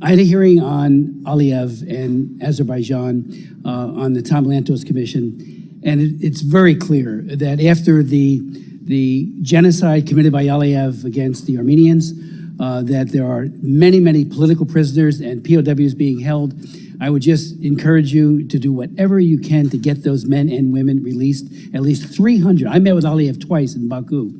I had a hearing on Aliyev and Azerbaijan on the Tom Lantos Commission, and it's very clear that after the genocide committed by Aliyev against the Armenians, that there are many, many political prisoners and POWs being held. I would just encourage you to do whatever you can to get those men and women released, at least 300. I met with Aliyev twice in Baku.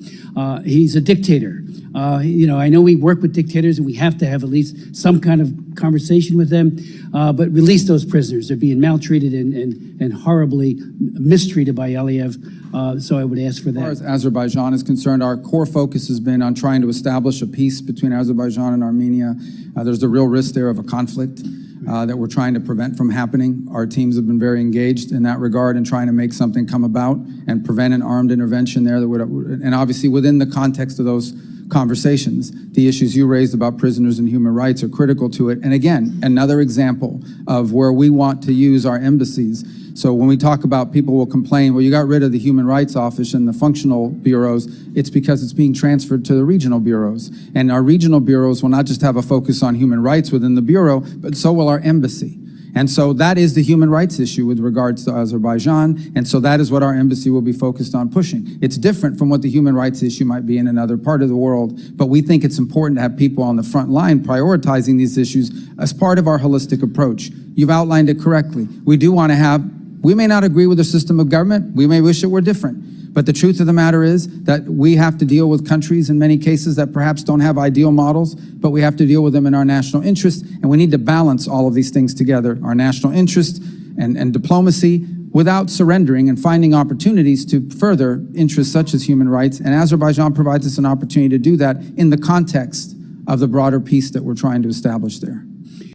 He's a dictator. I know we work with dictators and we have to have at least some kind of conversation with them, but release those prisoners. They're being maltreated and horribly mistreated by Aliyev, so I would ask for that. As far as Azerbaijan is concerned, our core focus has been on trying to establish a peace between Azerbaijan and Armenia. There's a real risk there of a conflict that we're trying to prevent from happening. Our teams have been very engaged in that regard and trying to make something come about and prevent an armed intervention there that would, and obviously within the context of those conversations, the issues you raised about prisoners and human rights are critical to it. And again, another example of where we want to use our embassies. So when we talk about people will complain, well, you got rid of the Human Rights Office and the functional bureaus, it's because it's being transferred to the regional bureaus. And our regional bureaus will not just have a focus on human rights within the bureau, but so will our embassy. And so that is the human rights issue with regards to Azerbaijan, and so that is what our embassy will be focused on pushing. It's different from what the human rights issue might be in another part of the world, but we think it's important to have people on the front line prioritizing these issues as part of our holistic approach. You've outlined it correctly. We do want to have, we may not agree with the system of government, we may wish it were different. But the truth of the matter is that we have to deal with countries in many cases that perhaps don't have ideal models, but we have to deal with them in our national interest, and we need to balance all of these things together, our national interest and diplomacy, without surrendering and finding opportunities to further interests such as human rights. And Azerbaijan provides us an opportunity to do that in the context of the broader peace that we're trying to establish there.